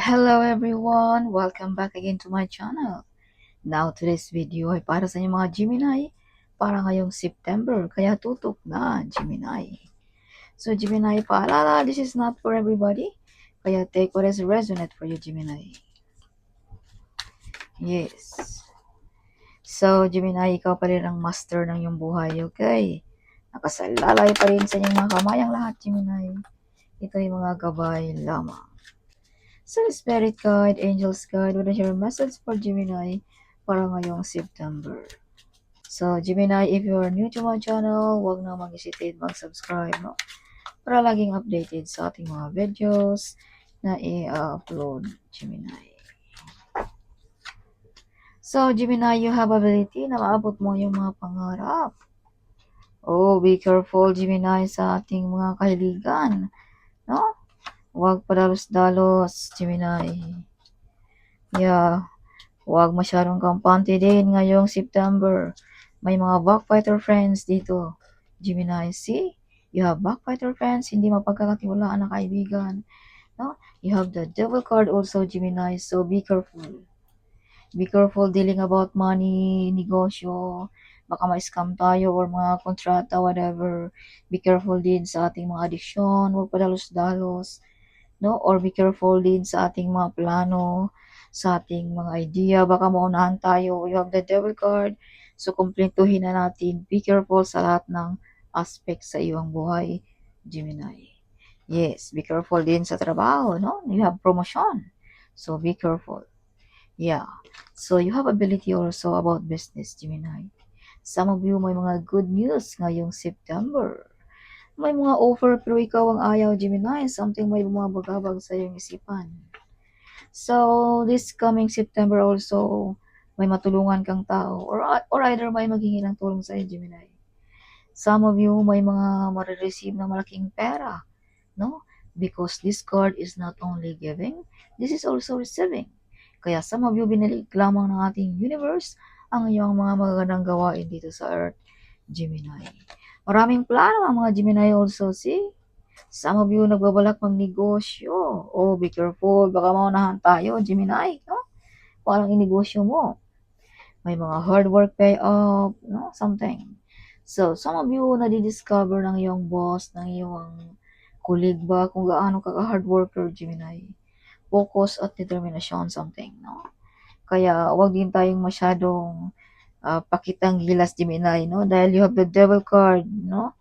Hello everyone! Welcome back again to my channel. Now today's video ay para sa inyong mga Gemini para ngayong September, kaya tutok na Gemini. So Gemini, paalala, this is not for everybody, kaya take what is resonate for you Gemini. Yes. So Gemini, ikaw pa rin ang master ng iyong buhay, okay? Nakasalalay pa rin sa inyong mga kamayang lahat Gemini. Ito ay mga gabay lamang. So, Spirit Guide, Angels Guide, what is your message for Gemini para ngayong September? So, Gemini, if you are new to my channel, huwag na mag-hesitate mag-subscribe, no? Para laging updated sa ating mga videos na i-upload, Gemini. So, Gemini, you have ability na maabot mo yung mga pangarap. Oh, be careful, Gemini, sa ating mga kahiligan, no? Huwag padalos-dalos, Gemini. Yeah. Huwag masyadong kampante din ngayong September. May mga backfighter friends dito. Gemini, see? You have backfighter friends, hindi mapagkakatiwalaan na kaibigan. No? You have the devil card also, Gemini, so be careful. Be careful dealing about money, negosyo, baka ma-scam tayo or mga kontrata, whatever. Be careful din sa ating mga addiction, huwag padalos-dalos. No? Or be careful din sa ating mga plano, sa ating mga idea, baka maunahan tayo. You have the devil card, so kumpletuhin na natin. Be careful sa lahat ng aspect sa iyong buhay, Gemini. Yes, be careful din sa trabaho, no? You have promotion, so be careful. Yeah, so you have ability also about business, Gemini. Some of you may mga good news ngayong September. May mga offer pero ikaw ang ayaw, Gemini. Something may bumabagabag sa iyong isipan. So, this coming September also, may matulungan kang tao or either may maghingi ng tulong sa iyo, Gemini. Some of you may mga marireceive na malaking pera, no? Because this card is not only giving, this is also receiving. Kaya some of you, binalik lamang ng ating universe ang iyong mga magagandang gawain dito sa Earth, Gemini. Maraming plano ang mga Gemini also, see? Some of you nagbabalak magnegosyo. Oh, be careful. Baka maunahan tayo, Gemini, no? Parang inegosyo mo. May mga hard work payoff, no? Something. So, some of you nadidiscover ng iyong boss, ng iyong colleague ba, kung gaano ka hard worker, Gemini. Focus at determination, something, no? Kaya, wag din tayong masyadong pakitang gilas, Gemini, no? Dahil you have the devil card, no?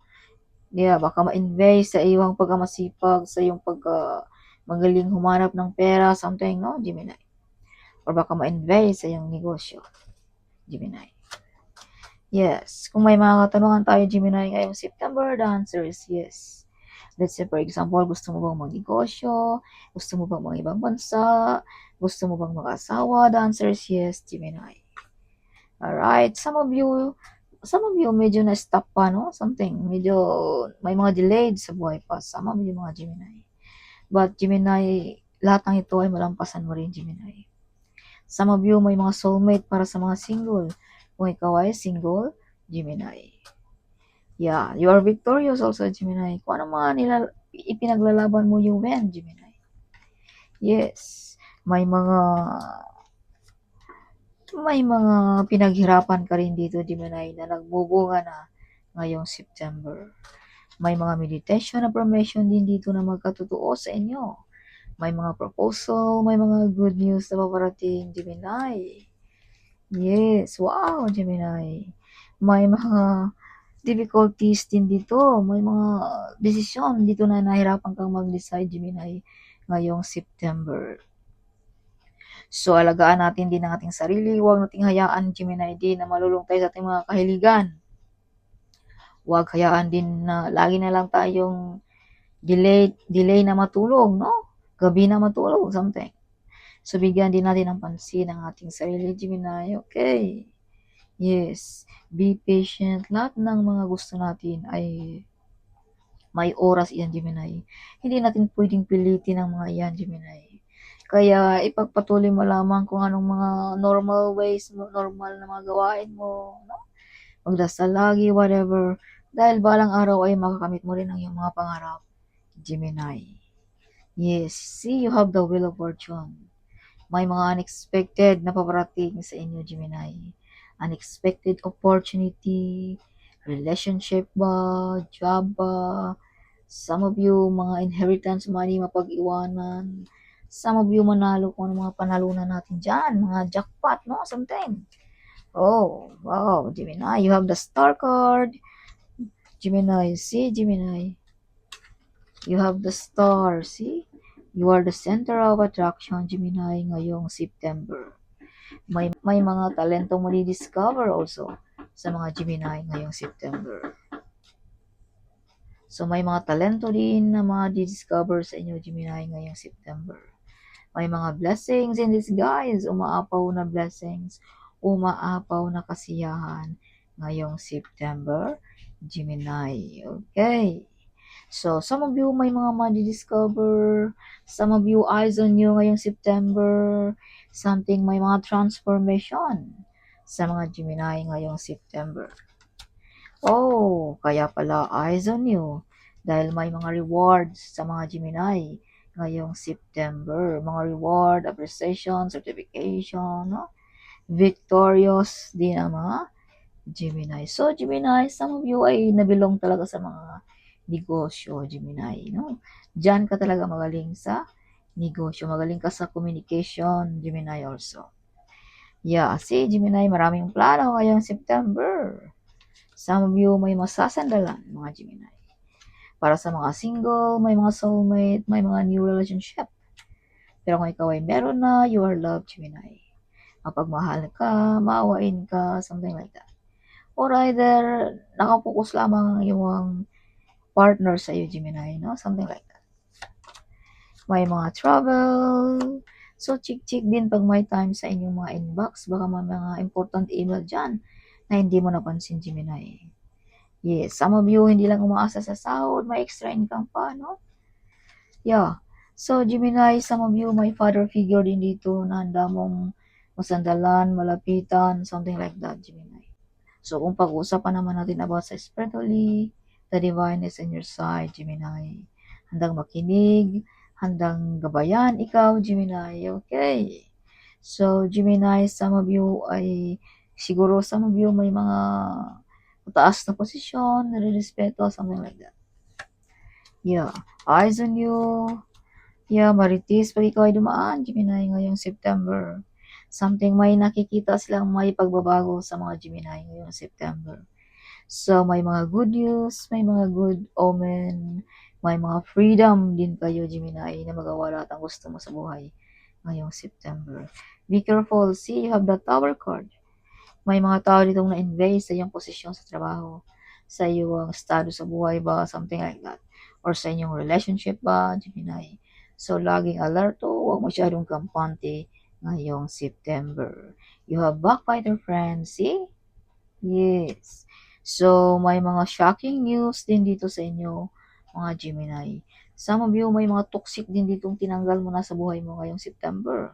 Yeah, baka ma-invest sa iyong pagkamasipag, sa iyong magaling humanap ng pera, something, no, Gemini? Or baka ma-invest sa iyong negosyo, Gemini. Yes, kung may mga katanungan tayo, Gemini, ngayong September, the answer is yes. Let's say, for example, gusto mo bang magnegosyo? Gusto mo bang mga ibang bansa? Gusto mo bang mag-asawa? The answer is yes, Gemini. Alright, some of you medyo na-stop pa, no? Something, medyo may mga delayed sa buhay pa. Some of you mga Gemini. But Gemini, lahat ng ito ay malampasan mo rin, Gemini. Some of you may mga soulmate para sa mga single. Kung ikaw ay single, Gemini. Yeah, you are victorious also, Gemini. Kung ano mga ipinaglalaban mo, you win, Gemini. Yes, may mga pinaghirapan ka rin dito, Gemini, na nagbubunga na ngayong September. May mga meditation na affirmation din dito na magkatotoo sa inyo. May mga proposal, may mga good news na paparating, Gemini. Yes, wow, Gemini. May mga difficulties din dito. May mga desisyon dito na nahirapan kang mag-decide, Gemini, ngayong September. So, alagaan natin din ang ating sarili. Huwag nating hayaan, Gemini, din na malulung tayo sa ating mga kahiligan. Huwag hayaan din na lagi na lang tayong delay na matulog, no? Gabi na matulog, something. So, bigyan din natin ng pansin ang ating sarili, Gemini. Okay. Yes. Be patient. Lahat ng mga gusto natin ay may oras iyan, Gemini. Hindi natin pwedeng pilitin ang mga iyan, Gemini. Kaya ipagpatuloy mo lamang kung anong mga normal ways mo, normal na mga gawain mo, no? Magdasal lagi, whatever. Dahil balang araw ay makakamit mo rin ang iyong mga pangarap, Gemini. Yes, see, you have the Wheel of Fortune. May mga unexpected na paparating sa inyo, Gemini. Unexpected opportunity, relationship ba, job ba, some of you, mga inheritance money mapag-iwanan, some of you manalo kung ano mga panalunan natin dyan, mga jackpot, no, something. Oh, wow, Gemini, you have the star card. Gemini, see, Gemini, you have the star, see? You are the center of attraction, Gemini, ngayong September. May mga talentong madi-discover also sa mga Gemini ngayong September. So, may mga talento din na mga discover sa inyo, Gemini, ngayong September. May mga blessings in disguise, umaapaw na blessings, umaapaw na kasiyahan ngayong September, Gemini. Okay. So, some of you may mga madi-discover, some of you eyes on you ngayong September, something may mga transformation sa mga Gemini ngayong September. Oh, kaya pala eyes on you dahil may mga rewards sa mga Gemini ngayong September. Mga reward, appreciation, certification, no? Victorious din ang mga Gemini. So, Gemini, some of you ay nabilong talaga sa mga negosyo, Gemini, no? Diyan ka talaga magaling sa negosyo. Magaling ka sa communication, Gemini also. Yeah, si Gemini, maraming plano ngayong September. Some of you may masasandalan, mga Gemini. Para sa mga single, may mga soulmate, may mga new relationship. Pero kung ikaw ay meron na, you are loved, Gemini. Mapagmahal ka, maawain ka, something like that. Or either, nakapokus lamang yung partner sa iyo, Gemini, no? Something like that. May mga travel. So, check din pag may time sa inyong mga inbox. Baka may mga important email dyan na hindi mo napansin, Gemini. Yes, some of you hindi lang umaasa sa sahod, may extra income pa, no? Yeah. So, Gemini, some of you may father figure din dito na handa mong masandalan, malapitan, something like that, Gemini. So, kung pag-uusapan naman natin about sa spiritually, the divine is in your side, Gemini. Handang makinig, handang gabayan ikaw, Gemini. Okay. So, Gemini, some of you ay, siguro some of you may mga mataas na posisyon, nare-respeto, something like that. Yeah. Eyes on you. Yeah, marites pag ikaw ay dumaan, Gemini, ngayong September. Something may nakikita silang may pagbabago sa mga Gemini ngayong September. So, may mga good news, may mga good omen, may mga freedom din kayo, Gemini, na magawa lahat ang gusto mo sa buhay ngayong September. Be careful. See, you have the Tower card. May mga tao ditong na-invade sa iyong posisyon sa trabaho, sa iyong estado sa buhay ba, something like that. Or sa inyong relationship ba, Gemini. So, laging alerto, huwag masyadong kampante ngayong September. You have backbiter friends, see? Yes. So, may mga shocking news din dito sa inyo, mga Gemini. Some of you, may mga toxic din ditong tinanggal mo na sa buhay mo ngayong September.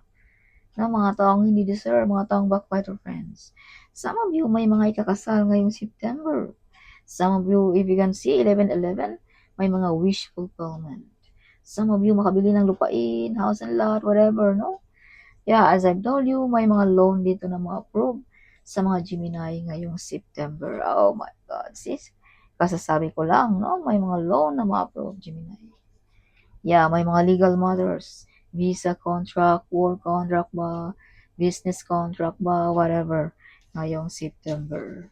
Na mga taong hindi deserve, mga taong backbiter friends. Some of you, may mga ikakasal ngayong September. Some of you, if you can see, 11-11, may mga wish fulfillment. Some of you, makabili ng lupain, house and lot, whatever, no? Yeah, as I've told you, may mga loan dito na mga approved sa mga Gemini ngayong September. Oh my God, sis. Kasasabi ko lang, no? May mga loan na mga approved, Gemini. Yeah, may mga legal matters. Visa contract, work contract ba, business contract ba, whatever. Ngayong September.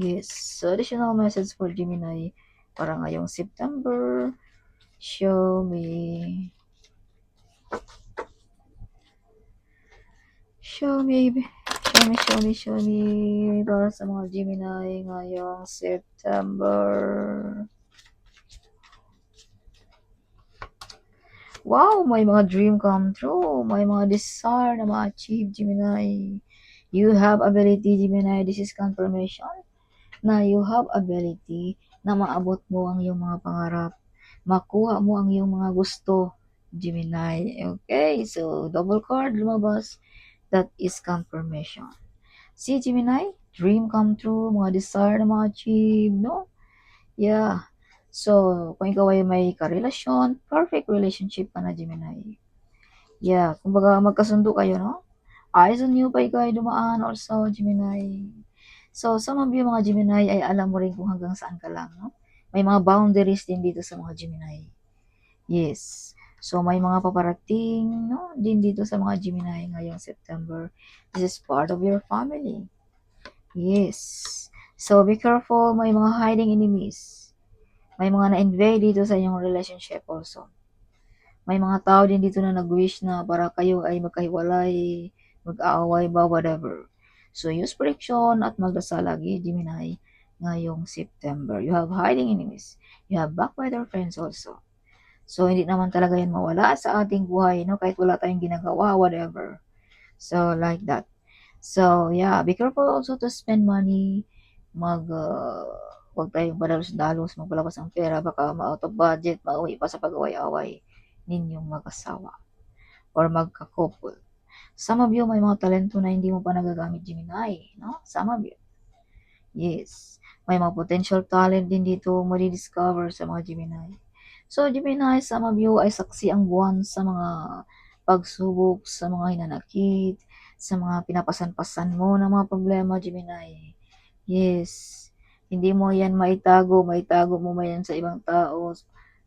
Yes, so additional message for Gemini para ngayong September. Show me. Show me. Show me. Para sa mga Gemini ngayong September. Wow, may mga dream come true. May mga desire na ma-achieve, Gemini. You have ability, Gemini. This is confirmation na you have ability na maabot mo ang iyong mga pangarap. Makuha mo ang iyong mga gusto, Gemini. Okay, so double card lumabas. That is confirmation. See, Gemini, dream come true, mga desire na ma-achieve, no? Yeah. So, kung ikaw ay may karelasyon, perfect relationship ka na, Gemini. Yeah, kumbaga magkasundo kayo, no? Eyes on you pa ikaw ay dumaan also, Gemini. So, some of you mga Gemini ay alam mo rin kung hanggang saan ka lang, no? May mga boundaries din dito sa mga Gemini. Yes. So, may mga paparating, no? Din dito sa mga Gemini ngayong September. This is part of your family. Yes. So, be careful. May mga hiding enemies. May mga na-invade dito sa inyong relationship also. May mga tao din dito na nag-wish na para kayo ay magkahiwalay, mag-aaway ba, whatever. So, use protection at magdasal lagi, Gemini, ngayong September. You have hiding enemies. You have backbiter friends also. So, hindi naman talaga yan mawala sa ating buhay, no? Kahit wala tayong ginagawa, whatever. So, like that. So, yeah, be careful also to spend money. Huwag tayong padalos-dalos, magpalabas ng pera, baka ma-out of budget, mauwi pa sa pag-away-away ninyong mag-asawa or magka-couple. Some of you may mga talento na hindi mo pa nagagamit, Gemini, no? Some of you. Yes. May mga potential talent din dito madi-discover sa mga Gemini. So, Gemini, some of you ay saksi ang buwan sa mga pagsubok, sa mga hinanakit, sa mga pinapasan-pasan mo na mga problema, Gemini. Yes. Hindi mo yan maitago mo yan sa ibang tao.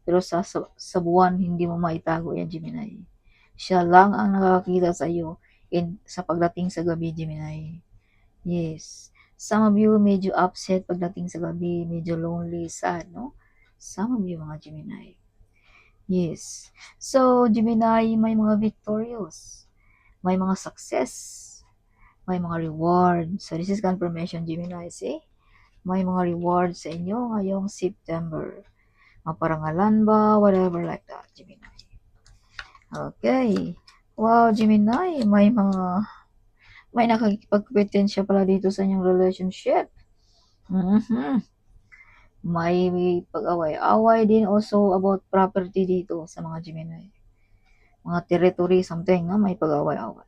Pero sa buwan, hindi mo maitago yan, Gemini. Siya lang ang nakakita sa iyo sa pagdating sa gabi, Gemini. Yes. Some of you medyo upset pagdating sa gabi, medyo lonely, sad, no? Some of you mga Gemini. Yes. So, Gemini, may mga victorious, may mga success, may mga reward. So, this is confirmation, Gemini. See? May mga reward sa inyo ngayong September. Maparangalan ba? Whatever like that, Gemini. Okay. Wow, Gemini, may nakakipagkompetensya pala dito sa inyong relationship. Mhm. May pag-away-away din also about property dito sa mga Gemini. Mga territory, something, no? May pag-away-away.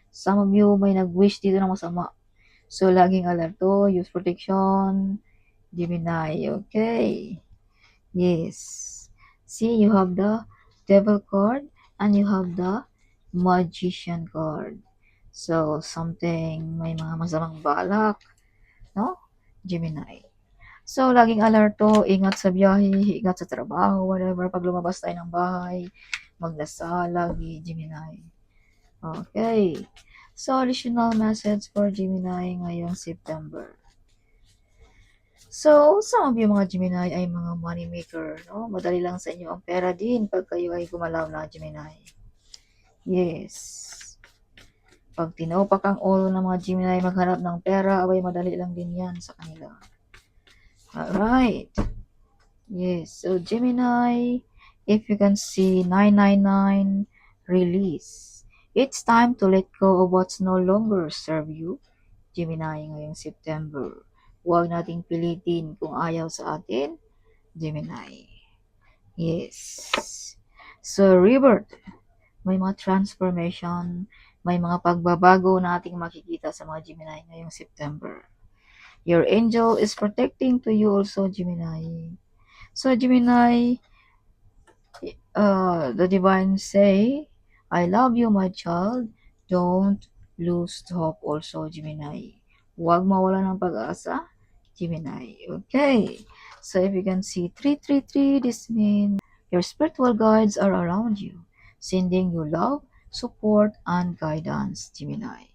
Some of you may nag-wish dito ng masama. So, laging alerto, use protection, Gemini, okay? Yes. See, you have the Devil card and you have the Magician card. So, something, may mga masamang balak, no? Gemini. So, laging alerto, ingat sa biyahe, ingat sa trabaho, whatever. Pag lumabas tayo ng bahay, magdasal lagi, Gemini. Okay. So, additional message for Gemini ngayong September. So, some of you mga Gemini ay mga money maker, no? Madali lang sa inyo ang pera din pag kayo ay gumalaw na Gemini. Yes. Pag tinupak ang ulo ng mga Gemini maghanap ng pera, abay madali lang din yan sa kanila. Alright. Yes. So, Gemini, if you can see 999, release. It's time to let go of what's no longer serve you, Gemini, ngayong September. Huwag nating pilitin kung ayaw sa atin, Gemini. Yes. So, rebirth. May mga transformation, may mga pagbabago na ating makikita sa mga Gemini ngayong September. Your angel is protecting to you also, Gemini. So, Gemini, the divine say, I love you, my child. Don't lose hope also, Gemini. Huwag mawala ng pag-asa, Gemini. Okay. So, if you can see 333, this means your spiritual guides are around you, sending you love, support, and guidance, Gemini.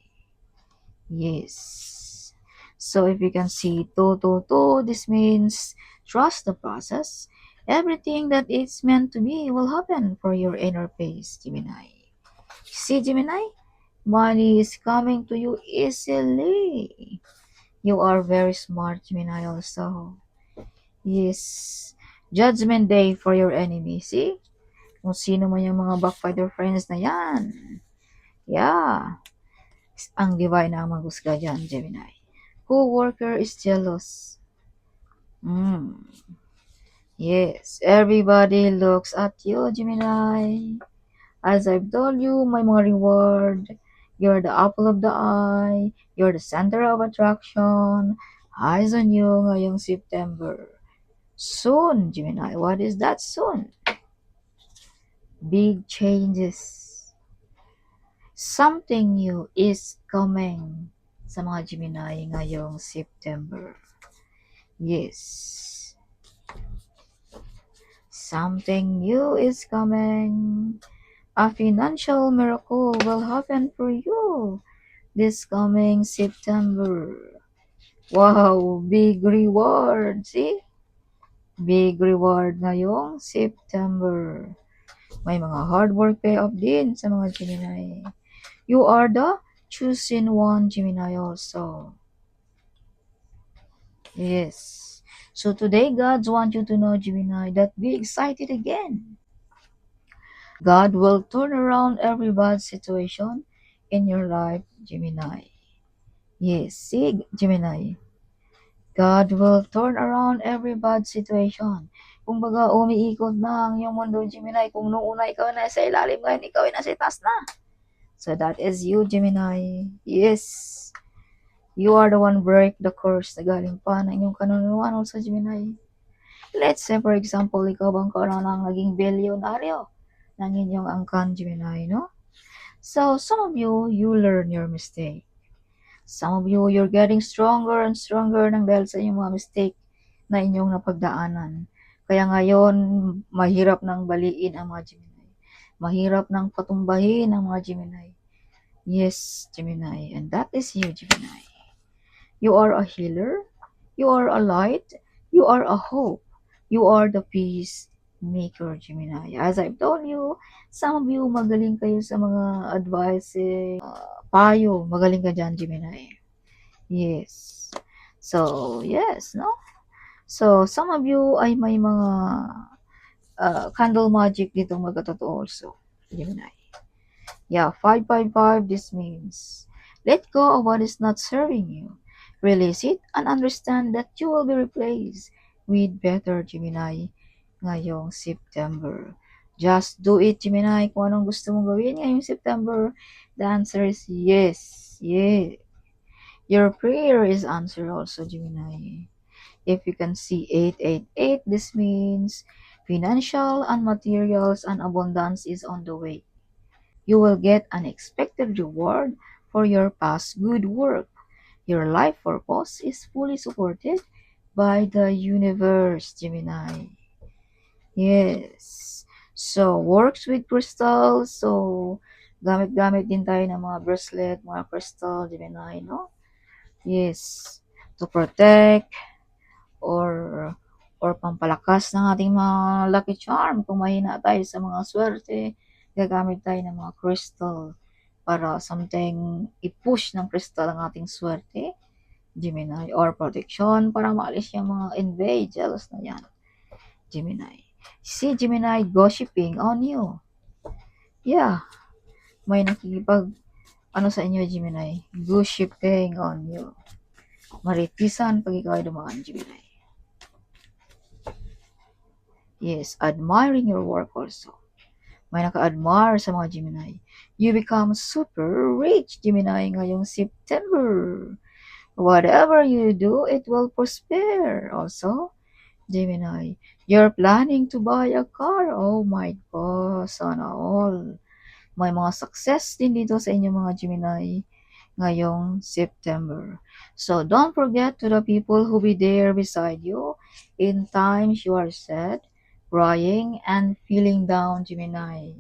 Yes. So if you can see 222, this means trust the process. Everything that is meant to be will happen for your inner peace, Gemini. See, Gemini? Money is coming to you easily. You are very smart, Gemini, also. Yes. Judgment day for your enemy. See? Kung sino man yung mga backfighter friends na yan. Yeah. Ang divine na maghusga dyan, Gemini. Co-worker is jealous. Yes, everybody looks at you, Gemini. As I've told you, my mga reward. You're the apple of the eye. You're the center of attraction. Eyes on you ngayong September. Soon, Gemini. What is that soon? Big changes. Something new is coming sa mga Gemini ngayong September. Yes. Something new is coming. A financial miracle will happen for you this coming September. Wow, big reward. See? Big reward ngayong September. May mga hard work payoff din sa mga Gemini. You are the chosen one, Gemini also. Yes. So today, God wants you to know, Gemini, that be excited again. God will turn around every bad situation in your life, Gemini. Yes, see, Gemini. God will turn around every bad situation. Kung baga, umiikot na ang iyong mundo, Gemini. Kung noong una ikaw na sa ilalim, ngayon ikaw ay nasa itaas na. So that is you, Gemini. Yes. You are the one break the curse na galing pa ng iyong kanunuan also, Gemini. Let's say, for example, ikaw bang karoon ng naging bilyonaryo ng inyong angkan, Gemini, no? So, some of you, you learn your mistake. Some of you, you're getting stronger and stronger nang dahil sa inyong mga mistake na inyong napagdaanan. Kaya ngayon, mahirap nang baliin ang mga Gemini. Mahirap nang patumbahin ang mga Gemini. Yes, Gemini. And that is you, Gemini. You are a healer. You are a light. You are a hope. You are the peace maker, Gemini. As I've told you, some of you, magaling kayo sa mga advices, payo. Magaling ka dyan, Gemini. Yes. So, yes, no? So, some of you ay may mga candle magic dito magkatotoo also, Gemini. Yeah, 555, this means let go of what is not serving you. Release it and understand that you will be replaced with better, Gemini, ngayong September. Just do it, Gemini. Kung anong gusto mong gawin ngayong September, the answer is yes. Yeah. Your prayer is answered also, Gemini. If you can see 888, this means financial and materials and abundance is on the way. You will get an expected reward for your past good work. Your life purpose is fully supported by the universe, Gemini. Yes. So, works with crystals. So, gamit-gamit din tayo ng mga bracelet, mga crystal, Gemini, no? Yes. To protect or pampalakas ng ating mga lucky charm. Kung mahina tayo sa mga swerte, gagamit tayo ng mga crystal para something i-push ng crystal ang ating swerte, Gemini, or protection para maalis yung mga envy, jealous na yan, Gemini. Si Gemini gossiping on you. Yeah, may nakikipag ano sa inyo, Gemini, gossiping on you. Maritisan pag ikaw ay dumaan, Gemini. Yes, admiring your work also. May naka-admire sa mga Gemini. You become super rich, Gemini, ngayong September. Whatever you do, it will prosper. Also, Gemini, you're planning to buy a car. Oh my God, sana all. May mga success din dito sa inyong mga Gemini ngayong September. So don't forget to the people who be there beside you in times you are sad, crying, and feeling down, Gemini.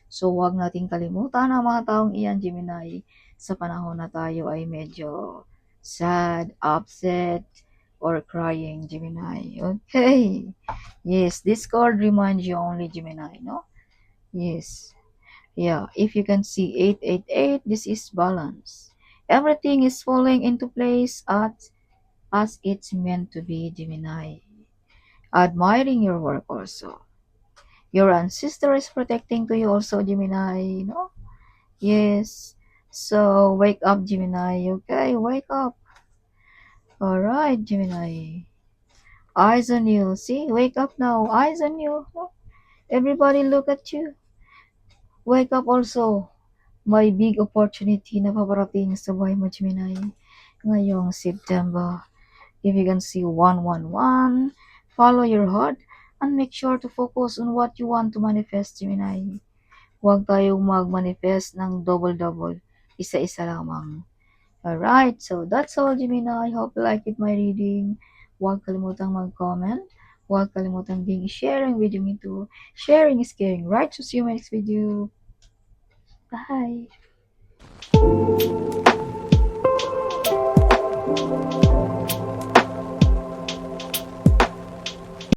So wag nating kalimutan ang mga taong iyan, Gemini, sa panahon na tayo ay medyo sad, upset, or crying, Gemini. Okay. Yes, this card reminds you only, Gemini, no? Yes. Yeah, if you can see 888, this is balance. Everything is falling into place as it's meant to be, Gemini. Admiring your work also. Your ancestor is protecting to you also, Gemini, no? Yes. So, wake up, Gemini. Okay, wake up. Alright, Gemini. Eyes on you. See, wake up now. Eyes on you. No? Everybody look at you. Wake up also. May big opportunity na paparating sa buhay mo, Gemini, ngayong September. If you can see 111, follow your heart, and make sure to focus on what you want to manifest, Gemini. Huwag tayong mag-manifest ng double-double. Isa-isa lamang. Alright, so that's all, Gemini. I hope you like it, my reading. Huwag kalimutang mag-comment. Huwag kalimutang ding i-share ang video nito. Sharing is caring, right? So see you in my next video. Bye!